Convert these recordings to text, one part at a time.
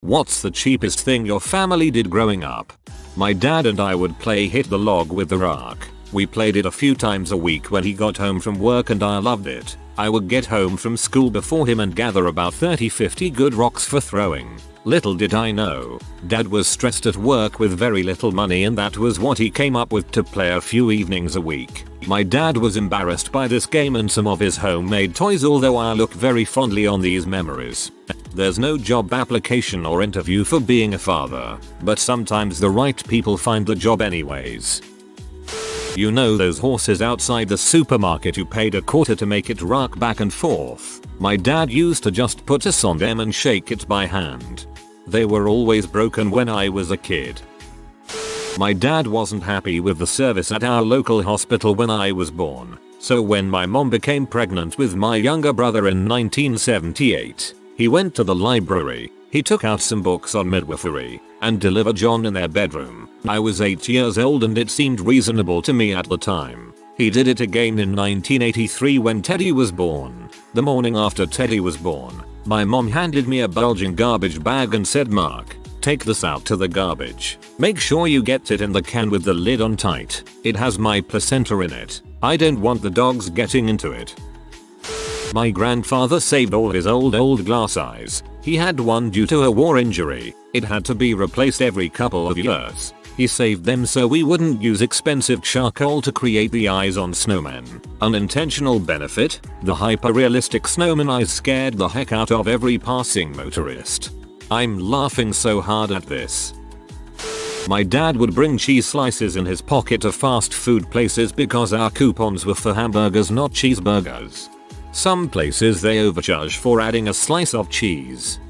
What's the cheapest thing your family did growing up? My dad and I would play hit the log with the rock. We played it a few times a week when he got home from work and I loved it. I would get home from school before him and gather about 30-50 good rocks for throwing. Little did I know, Dad was stressed at work with very little money and that was what he came up with to play a few evenings a week. My dad was embarrassed by this game and some of his homemade toys, although I look very fondly on these memories. There's no job application or interview for being a father, but sometimes the right people find the job anyways. You know those horses outside the supermarket you paid a quarter to make it rock back and forth? My dad used to just put us on them and shake it by hand. They were always broken when I was a kid. My dad wasn't happy with the service at our local hospital when I was born, so when my mom became pregnant with my younger brother in 1978, he went to the library, he took out some books on midwifery, and delivered John in their bedroom. I was 8 years old and it seemed reasonable to me at the time. He did it again in 1983 when Teddy was born. The morning after Teddy was born, my mom handed me a bulging garbage bag and said, "Mark, take this out to the garbage. Make sure you get it in the can with the lid on tight. It has my placenta in it. I don't want the dogs getting into it." My grandfather saved all his old glass eyes. He had one due to a war injury. It had to be replaced every couple of years. He saved them so we wouldn't use expensive charcoal to create the eyes on snowmen. Unintentional benefit, the hyper-realistic snowman eyes scared the heck out of every passing motorist. I'm laughing so hard at this. My dad would bring cheese slices in his pocket to fast food places because our coupons were for hamburgers, not cheeseburgers. Some places they overcharge for adding a slice of cheese.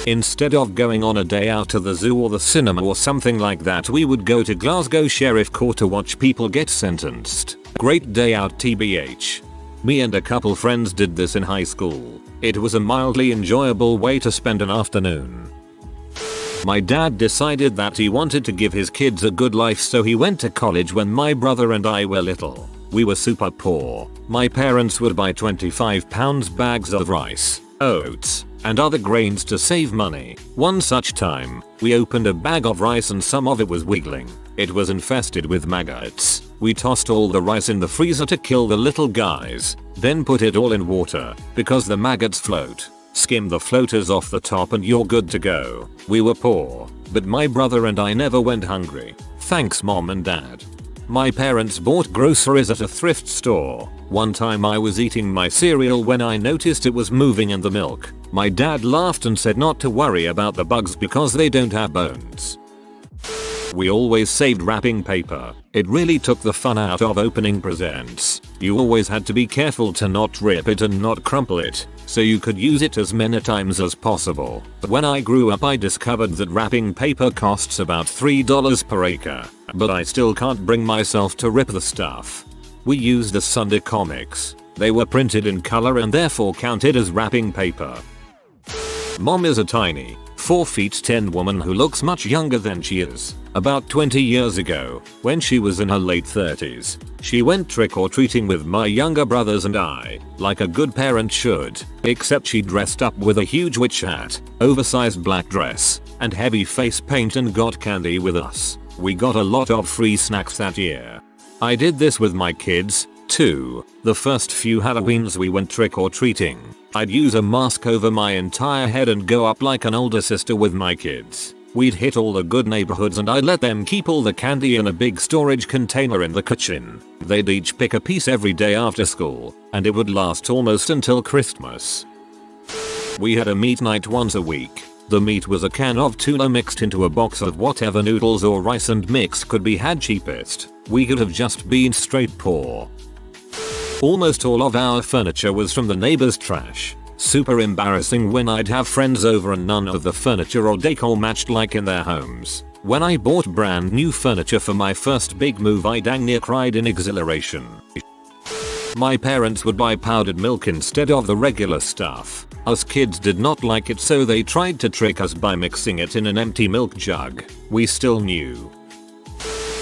Instead of going on a day out to the zoo or the cinema or something like that, we would go to Glasgow Sheriff Court to watch people get sentenced. Great day out TBH. Me and a couple friends did this in high school. It was a mildly enjoyable way to spend an afternoon. My dad decided that he wanted to give his kids a good life, so he went to college when my brother and I were little. We were super poor. My parents would buy 25-pound bags of rice, oats, and other grains to save money. One such time, we opened a bag of rice and some of it was wiggling. It was infested with maggots. We tossed all the rice in the freezer to kill the little guys, then put it all in water, because the maggots float. Skim the floaters off the top and you're good to go. We were poor, but my brother and I never went hungry. Thanks Mom and Dad. My parents bought groceries at a thrift store. One time I was eating my cereal when I noticed it was moving in the milk. My dad laughed and said not to worry about the bugs because they don't have bones. We always saved wrapping paper. It really took the fun out of opening presents. You always had to be careful to not rip it and not crumple it, so you could use it as many times as possible. When I grew up I discovered that wrapping paper costs about $3 per acre, but I still can't bring myself to rip the stuff. We used the Sunday comics. They were printed in color and therefore counted as wrapping paper. Mom is a tiny, 4 feet 10 woman who looks much younger than she is. About 20 years ago, when she was in her late 30s, she went trick-or-treating with my younger brothers and I, like a good parent should, except she dressed up with a huge witch hat, oversized black dress, and heavy face paint and got candy with us. We got a lot of free snacks that year. I did this with my kids, too. The first few Halloweens we went trick-or-treating. I'd use a mask over my entire head and go up like an older sister with my kids. We'd hit all the good neighborhoods and I'd let them keep all the candy in a big storage container in the kitchen. They'd each pick a piece every day after school, and it would last almost until Christmas. We had a meat night once a week. The meat was a can of tuna mixed into a box of whatever noodles or rice and mixed could be had cheapest. We could have just been straight poor. Almost all of our furniture was from the neighbor's trash. Super embarrassing when I'd have friends over and none of the furniture or decor matched like in their homes. When I bought brand new furniture for my first big move I dang near cried in exhilaration. My parents would buy powdered milk instead of the regular stuff. Us kids did not like it, so they tried to trick us by mixing it in an empty milk jug. We still knew.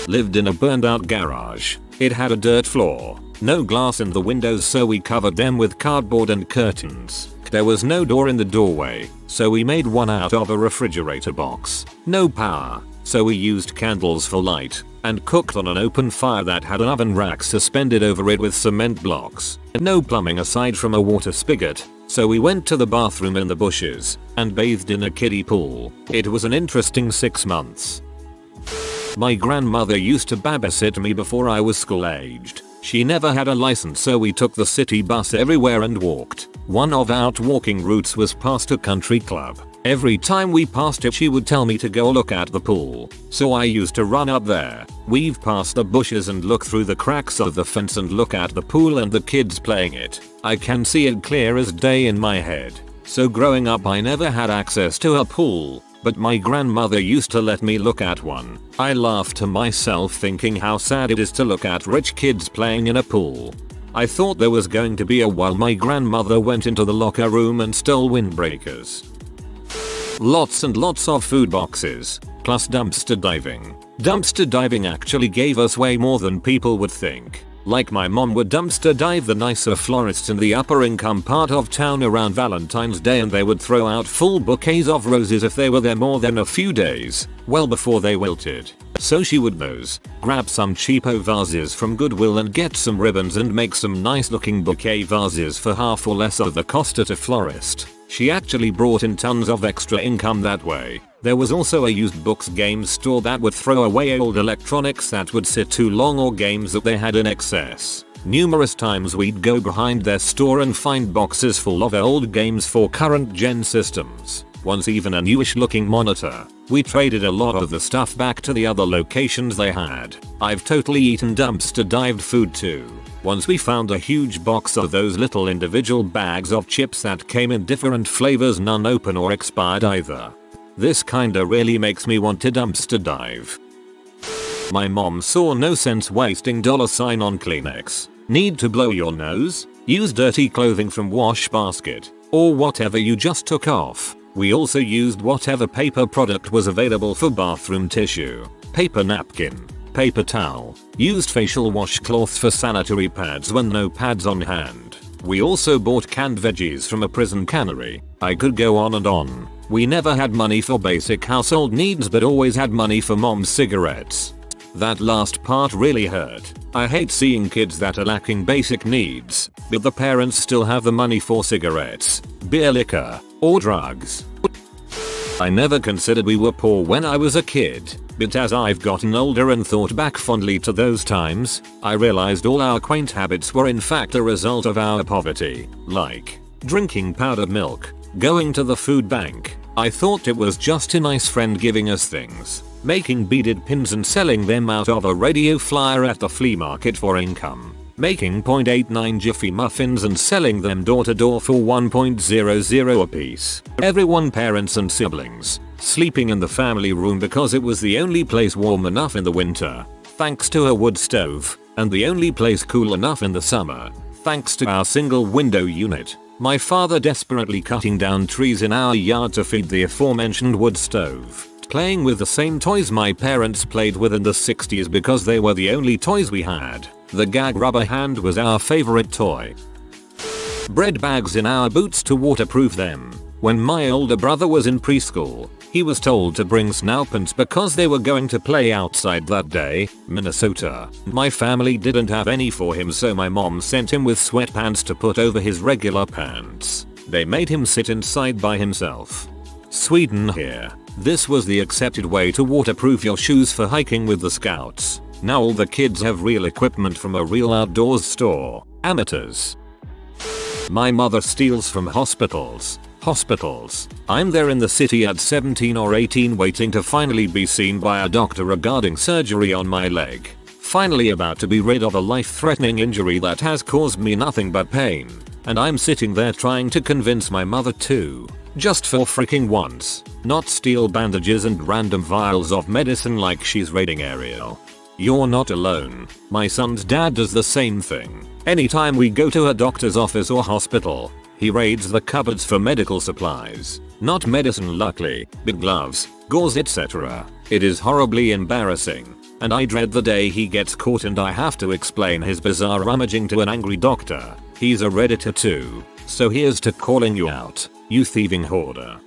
Lived in a burned out garage. It had a dirt floor, no glass in the windows, so we covered them with cardboard and curtains. There was no door in the doorway, so we made one out of a refrigerator box. No power, so we used candles for light, and cooked on an open fire that had an oven rack suspended over it with cement blocks. No plumbing aside from a water spigot, so we went to the bathroom in the bushes and bathed in a kiddie pool. It was an interesting 6 months. My grandmother used to babysit me before I was school aged. She never had a license, so we took the city bus everywhere and walked. One of our walking routes was past a country club. Every time we passed it, she would tell me to go look at the pool. So I used to run up there, weave past the bushes and look through the cracks of the fence and look at the pool and the kids playing it. I can see it clear as day in my head. So growing up I never had access to a pool, but my grandmother used to let me look at one. I laughed to myself thinking how sad it is to look at rich kids playing in a pool. I thought there was going to be a while my grandmother went into the locker room and stole windbreakers. Lots and lots of food boxes, plus dumpster diving. Dumpster diving actually gave us way more than people would think. Like my mom would dumpster dive the nicer florists in the upper income part of town around Valentine's Day, and they would throw out full bouquets of roses if they were there more than a few days, well before they wilted. So she would grab some cheapo vases from Goodwill and get some ribbons and make some nice looking bouquet vases for half or less of the cost at a florist. She actually brought in tons of extra income that way. There was also a used books games store that would throw away old electronics that would sit too long or games that they had in excess. Numerous times we'd go behind their store and find boxes full of old games for current gen systems. Once even a newish looking monitor. We traded a lot of the stuff back to the other locations they had. I've totally eaten dumpster dived food too. Once we found a huge box of those little individual bags of chips that came in different flavors, none open or expired either. This kinda really makes me want to dumpster dive. My mom saw no sense wasting $sign on Kleenex. Need to blow your nose? Use dirty clothing from wash basket, or whatever you just took off. We also used whatever paper product was available for bathroom tissue, paper napkin, paper towel, used facial washcloths for sanitary pads when no pads on hand. We also bought canned veggies from a prison cannery. I could go on and on. We never had money for basic household needs but always had money for mom's cigarettes. That last part really hurt. I hate seeing kids that are lacking basic needs, but the parents still have the money for cigarettes, beer, liquor, or drugs. I never considered we were poor when I was a kid, but as I've gotten older and thought back fondly to those times, I realized all our quaint habits were in fact a result of our poverty, like drinking powdered milk, going to the food bank. I thought it was just a nice friend giving us things, making beaded pins and selling them out of a radio flyer at the flea market for income, making .89 Jiffy muffins and selling them door to door for 1.00 a piece. Everyone, parents and siblings, sleeping in the family room because it was the only place warm enough in the winter, thanks to a wood stove, and the only place cool enough in the summer, thanks to our single window unit. My father desperately cutting down trees in our yard to feed the aforementioned wood stove. Playing with the same toys my parents played with in the 60s because they were the only toys we had. The gag rubber hand was our favorite toy. Bread bags in our boots to waterproof them. When my older brother was in preschool, he was told to bring snow pants because they were going to play outside that day, Minnesota. My family didn't have any for him, so my mom sent him with sweatpants to put over his regular pants. They made him sit inside by himself. Sweden here. This was the accepted way to waterproof your shoes for hiking with the Scouts. Now all the kids have real equipment from a real outdoors store. Amateurs. My mother steals from hospitals. I'm there in the city at 17 or 18 waiting to finally be seen by a doctor regarding surgery on my leg. Finally about to be rid of a life-threatening injury that has caused me nothing but pain. And I'm sitting there trying to convince my mother to, just for freaking once, not steal bandages and random vials of medicine like she's raiding Ariel. You're not alone. My son's dad does the same thing. Anytime we go to a doctor's office or hospital, he raids the cupboards for medical supplies. Not medicine luckily, but gloves, gauze, etc. It is horribly embarrassing, and I dread the day he gets caught and I have to explain his bizarre rummaging to an angry doctor. He's a redditor too, so here's to calling you out, you thieving hoarder.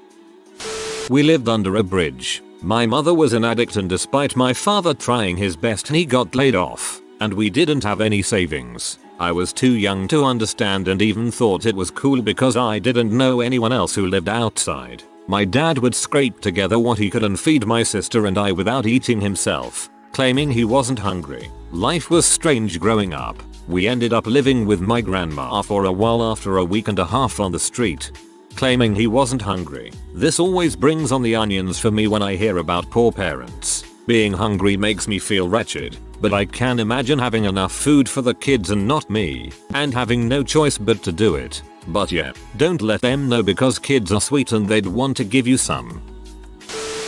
We lived under a bridge. My mother was an addict, and despite my father trying his best, he got laid off, and we didn't have any savings. I was too young to understand and even thought it was cool because I didn't know anyone else who lived outside. My dad would scrape together what he could and feed my sister and I without eating himself, claiming he wasn't hungry. Life was strange growing up. We ended up living with my grandma for a while after a week and a half on the street, claiming he wasn't hungry. This always brings on the onions for me when I hear about poor parents. Being hungry makes me feel wretched, but I can imagine having enough food for the kids and not me, and having no choice but to do it. But yeah, don't let them know because kids are sweet and they'd want to give you some.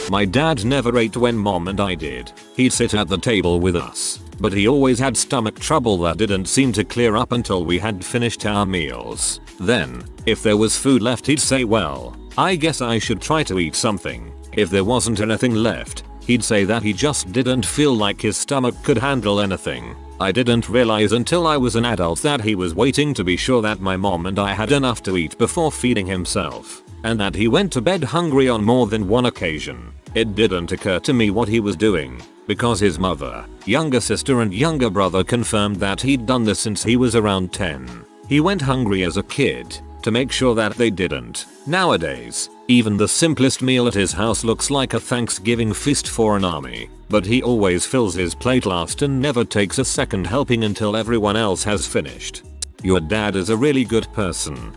My dad never ate when mom and I did. He'd sit at the table with us, but he always had stomach trouble that didn't seem to clear up until we had finished our meals. Then, if there was food left, he'd say, well, I guess I should try to eat something. If there wasn't anything left, he'd say that he just didn't feel like his stomach could handle anything. I didn't realize until I was an adult that he was waiting to be sure that my mom and I had enough to eat before feeding himself, and that he went to bed hungry on more than one occasion. It didn't occur to me what he was doing, because his mother, younger sister and younger brother confirmed that he'd done this since he was around 10. He went hungry as a kid, to make sure that they didn't. Nowadays, even the simplest meal at his house looks like a Thanksgiving feast for an army, but he always fills his plate last and never takes a second helping until everyone else has finished. Your dad is a really good person.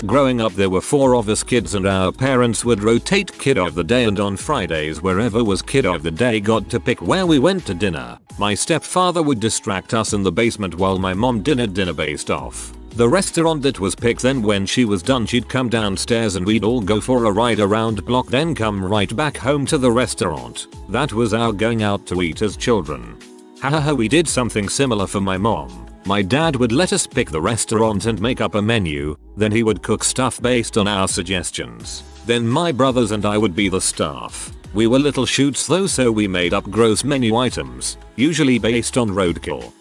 Growing up, there were 4 of us kids and our parents would rotate kid of the day, and on Fridays wherever was kid of the day got to pick where we went to dinner. My stepfather would distract us in the basement while my mom did dinner based off the restaurant that was picked. Then when she was done, she'd come downstairs and we'd all go for a ride around block, then come right back home to the restaurant. That was our going out to eat as children. Haha, we did something similar for my mom. My dad would let us pick the restaurant and make up a menu, then he would cook stuff based on our suggestions. Then my brothers and I would be the staff. We were little shoots though, so we made up gross menu items, usually based on roadkill.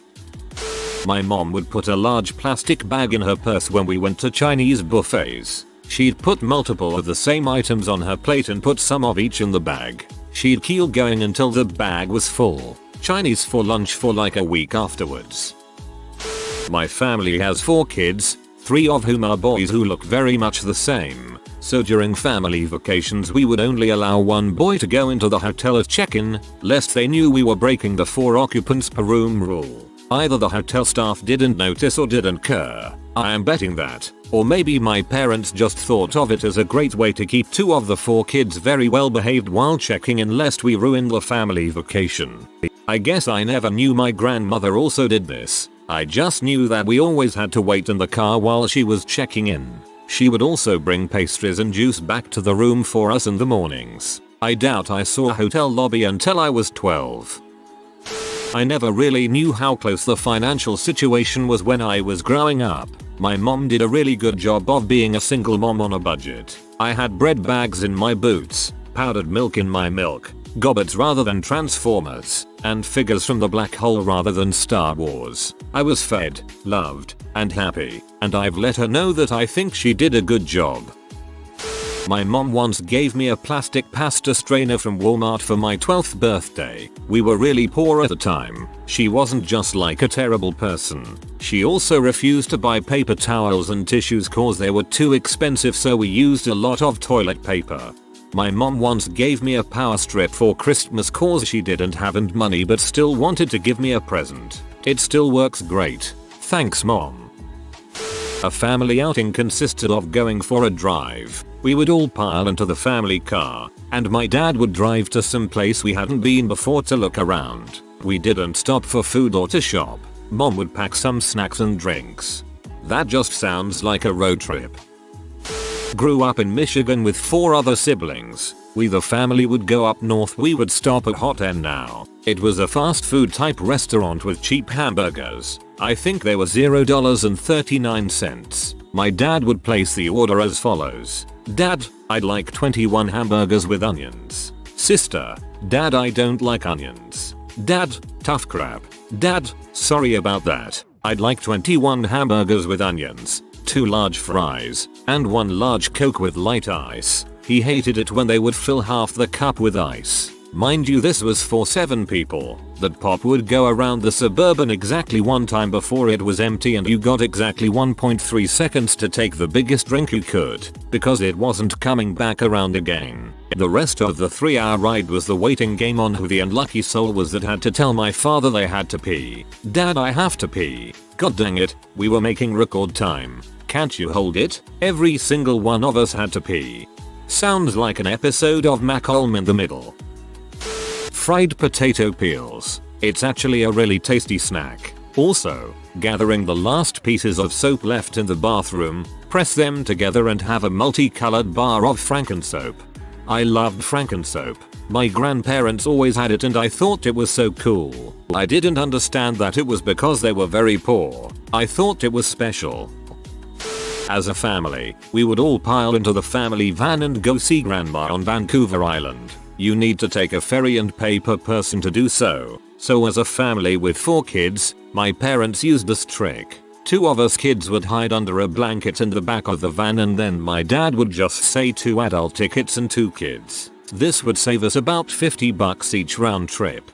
My mom would put a large plastic bag in her purse when we went to Chinese buffets. She'd put multiple of the same items on her plate and put some of each in the bag. She'd keep going until the bag was full. Chinese for lunch for like a week afterwards. My family has 4 kids, 3 of whom are boys who look very much the same. So during family vacations we would only allow 1 boy to go into the hotel at check-in, lest they knew we were breaking the 4 occupants per room rule. Either the hotel staff didn't notice or didn't care. I am betting that. Or maybe my parents just thought of it as a great way to keep 2 of the 4 kids very well behaved while checking in lest we ruined the family vacation. I guess I never knew my grandmother also did this. I just knew that we always had to wait in the car while she was checking in. She would also bring pastries and juice back to the room for us in the mornings. I doubt I saw a hotel lobby until I was 12. I never really knew how close the financial situation was when I was growing up. My mom did a really good job of being a single mom on a budget. I had bread bags in my boots, powdered milk in my milk, gobbets rather than Transformers, and figures from the black hole rather than Star Wars. I was fed, loved, and happy, and I've let her know that I think she did a good job. My mom once gave me a plastic pasta strainer from Walmart for my 12th birthday. We were really poor at the time. She wasn't just like a terrible person. She also refused to buy paper towels and tissues cause they were too expensive, so we used a lot of toilet paper. My mom once gave me a power strip for Christmas cause she didn't have money but still wanted to give me a present. It still works great. Thanks, Mom. A family outing consisted of going for a drive. We would all pile into the family car, and my dad would drive to some place we hadn't been before to look around. We didn't stop for food or to shop. Mom would pack some snacks and drinks. That just sounds like a road trip. Grew up in Michigan with 4 other siblings. We the family would go up north. We would stop at Hot N Now. It was a fast food type restaurant with cheap hamburgers. I think they were $0.39. My dad would place the order as follows. Dad, I'd like 21 hamburgers with onions. Sister, Dad, I don't like onions. Dad, tough crap. Dad, sorry about that. I'd like 21 hamburgers with onions, 2 large fries, and 1 large Coke with light ice. He hated it when they would fill half the cup with ice. Mind you, this was for 7 people. That pop would go around the Suburban exactly one time before it was empty, and you got exactly 1.3 seconds to take the biggest drink you could, because it wasn't coming back around again. The rest of the 3-hour ride was the waiting game on who the unlucky soul was that had to tell my father they had to pee. Dad, I have to pee. God dang it, we were making record time. Can't you hold it? Every single one of us had to pee. Sounds like an episode of Malcolm in the Middle. Fried potato peels. It's actually a really tasty snack. Also, gathering the last pieces of soap left in the bathroom, press them together and have a multicolored bar of Frankensoap. I loved Frankensoap. My grandparents always had it and I thought it was so cool. I didn't understand that it was because they were very poor. I thought it was special. As a family, we would all pile into the family van and go see Grandma on Vancouver Island. You need to take a ferry and pay per person to do so. So as a family with 4 kids, my parents used this trick. 2 of us kids would hide under a blanket in the back of the van, and then my dad would just say 2 adult tickets and 2 kids. This would save us about $50 each round trip.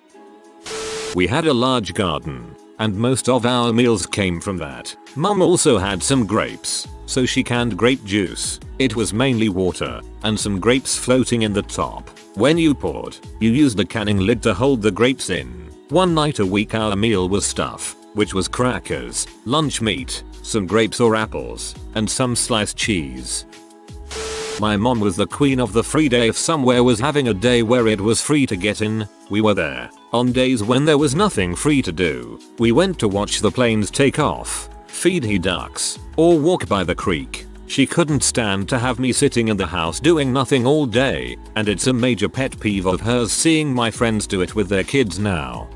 We had a large garden, and most of our meals came from that. Mum also had some grapes, so she canned grape juice. It was mainly water, and some grapes floating in the top. When you poured, you used the canning lid to hold the grapes in. One night a week our meal was stuff, which was crackers, lunch meat, some grapes or apples, and some sliced cheese. My mom was the queen of the free day. If somewhere was having a day where it was free to get in, we were there. On days when there was nothing free to do, we went to watch the planes take off, feed he ducks, or walk by the creek. She couldn't stand to have me sitting in the house doing nothing all day, and it's a major pet peeve of hers seeing my friends do it with their kids now.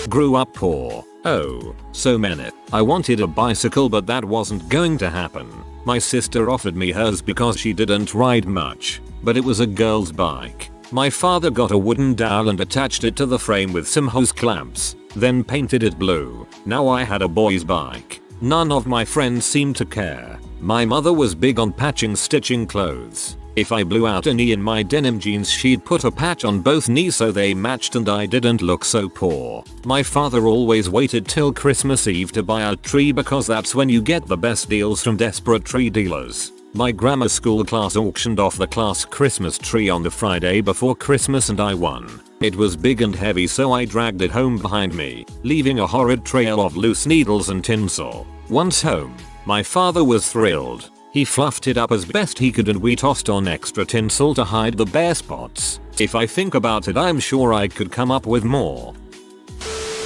Grew up poor. Oh, so many. I wanted a bicycle, but that wasn't going to happen. My sister offered me hers because she didn't ride much, but it was a girl's bike. My father got a wooden dowel and attached it to the frame with some hose clamps, then painted it blue. Now I had a boy's bike. None of my friends seemed to care. My mother was big on patching stitching clothes. If I blew out a knee in my denim jeans, she'd put a patch on both knees so they matched and I didn't look so poor. My father always waited till Christmas Eve to buy a tree because that's when you get the best deals from desperate tree dealers. My grammar school class auctioned off the class Christmas tree on the Friday before Christmas and I won. It was big and heavy, so I dragged it home behind me, leaving a horrid trail of loose needles and tinsel. Once home, my father was thrilled. He fluffed it up as best he could and we tossed on extra tinsel to hide the bare spots. If I think about it, I'm sure I could come up with more.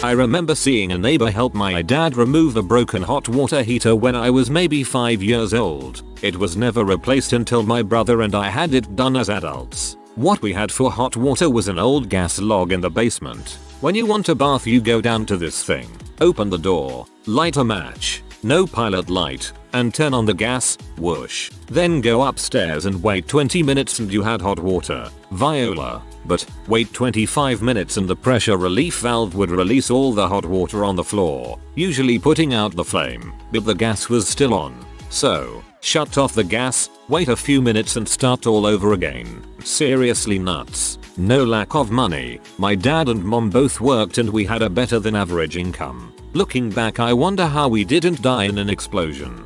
I remember seeing a neighbor help my dad remove a broken hot water heater when I was maybe 5 years old. It was never replaced until my brother and I had it done as adults. What we had for hot water was an old gas log in the basement. When you want a bath, you go down to this thing, open the door, light a match, no pilot light, and turn on the gas, whoosh. Then go upstairs and wait 20 minutes and you had hot water. Viola. But wait 25 minutes and the pressure relief valve would release all the hot water on the floor, usually putting out the flame, but the gas was still on. So, shut off the gas, wait a few minutes and start all over again. Seriously nuts. No lack of money. My dad and mom both worked and we had a better than average income. Looking back, I wonder how we didn't die in an explosion.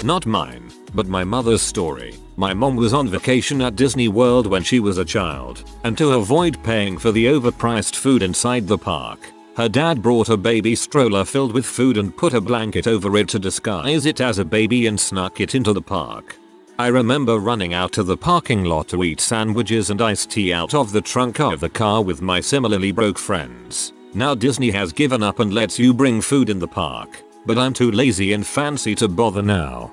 Not mine, but my mother's story. My mom was on vacation at Disney World when she was a child, and to avoid paying for the overpriced food inside the park, her dad brought a baby stroller filled with food and put a blanket over it to disguise it as a baby and snuck it into the park. I remember running out to the parking lot to eat sandwiches and iced tea out of the trunk of the car with my similarly broke friends. Now Disney has given up and lets you bring food in the park, but I'm too lazy and fancy to bother now.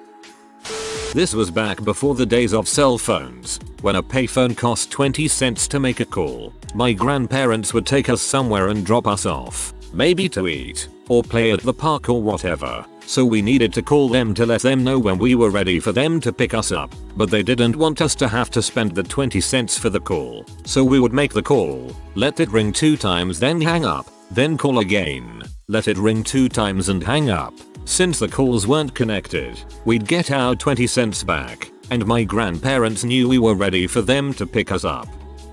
This was back before the days of cell phones, when a payphone cost 20 cents to make a call. My grandparents would take us somewhere and drop us off, maybe to eat, or play at the park or whatever. So we needed to call them to let them know when we were ready for them to pick us up, but they didn't want us to have to spend the 20 cents for the call. So we would make the call, let it ring 2 times, then hang up, then call again, let it ring 2 times and hang up. Since the calls weren't connected, we'd get our 20 cents back. and my grandparents knew we were ready for them to pick us up.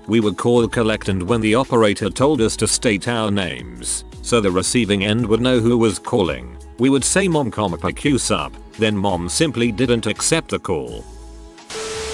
We would call collect, and when the operator told us to state our names, so the receiving end would know who was calling, we would say "Mom, pick us up," then Mom simply didn't accept the call.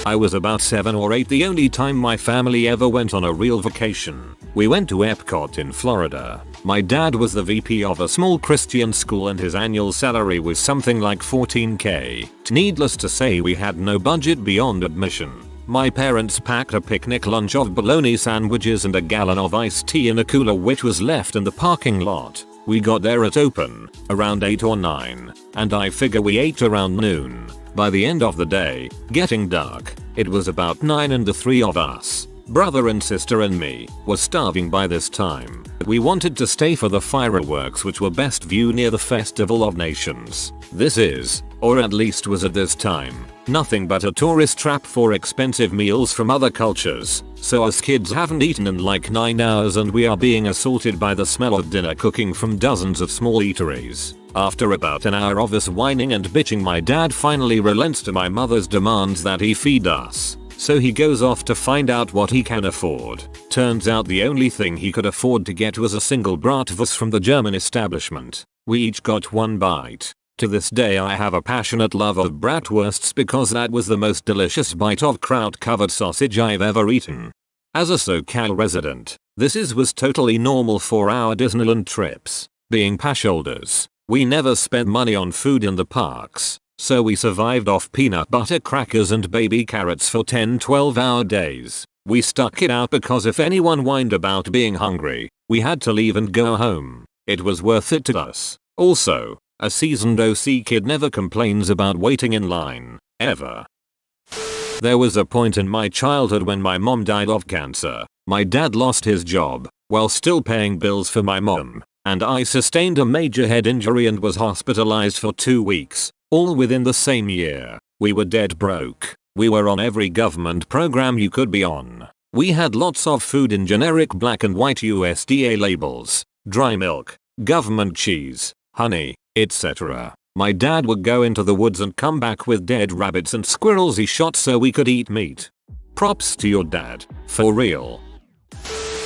I was about 7 or 8, the only time my family ever went on a real vacation. We went to Epcot in Florida. My dad was the VP of a small Christian school and his annual salary was something like $14K. Needless to say, we had no budget beyond admission. My parents packed a picnic lunch of bologna sandwiches and a gallon of iced tea in a cooler which was left in the parking lot. We got there at open, around 8 or 9, and I figure we ate around noon. By the end of the day, getting dark, it was about 9 and the 3 of us, brother and sister and me, were starving by this time. We wanted to stay for the fireworks which were best viewed near the Festival of Nations. This is, or at least was at this time, nothing but a tourist trap for expensive meals from other cultures, so us kids haven't eaten in like 9 hours and we are being assaulted by the smell of dinner cooking from dozens of small eateries. After about an hour of us whining and bitching, my dad finally relents to my mother's demands that he feed us. So he goes off to find out what he can afford. Turns out the only thing he could afford to get was a single bratwurst from the German establishment. We each got one bite. To this day I have a passionate love of bratwursts because that was the most delicious bite of kraut-covered sausage I've ever eaten. As a SoCal resident, this was totally normal for our Disneyland trips. Being pasholders, we never spent money on food in the parks, so we survived off peanut butter crackers and baby carrots for 10-12-hour days. We stuck it out because if anyone whined about being hungry, we had to leave and go home. It was worth it to us. Also, a seasoned OC kid never complains about waiting in line, ever. There was a point in my childhood when my mom died of cancer. My dad lost his job, while still paying bills for my mom, and I sustained a major head injury and was hospitalized for 2 weeks, all within the same year. We were dead broke. We were on every government program you could be on. We had lots of food in generic black and white USDA labels, dry milk, government cheese, honey, etc. My dad would go into the woods and come back with dead rabbits and squirrels he shot so we could eat meat. Props to your dad, for real.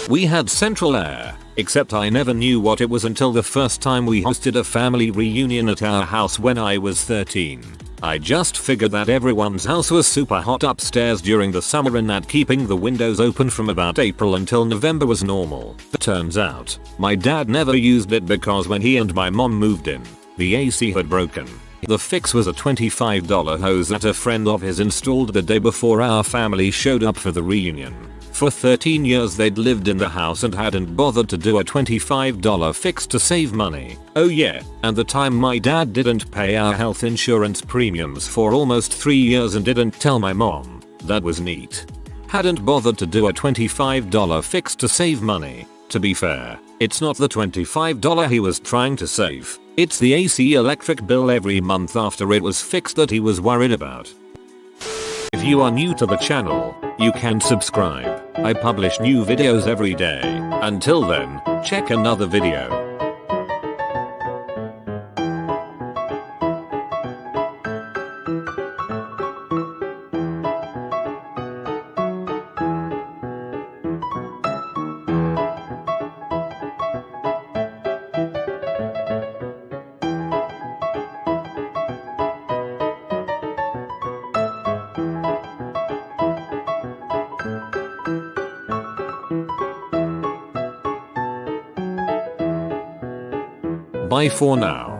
We had central air, except I never knew what it was until the first time we hosted a family reunion at our house when I was 13. I just figured that everyone's house was super hot upstairs during the summer and that keeping the windows open from about April until November was normal. Turns out, my dad never used it because when he and my mom moved in, the AC had broken. The fix was a $25 hose that a friend of his installed the day before our family showed up for the reunion. For 13 years they'd lived in the house and hadn't bothered to do a $25 fix to save money. Oh yeah, and the time my dad didn't pay our health insurance premiums for almost 3 years and didn't tell my mom. That was neat. Hadn't bothered to do a $25 fix to save money. To be fair, it's not the $25 he was trying to save. It's the AC electric bill every month after it was fixed that he was worried about. If you are new to the channel, you can subscribe. I publish new videos every day. Until then, check another video. Bye for now.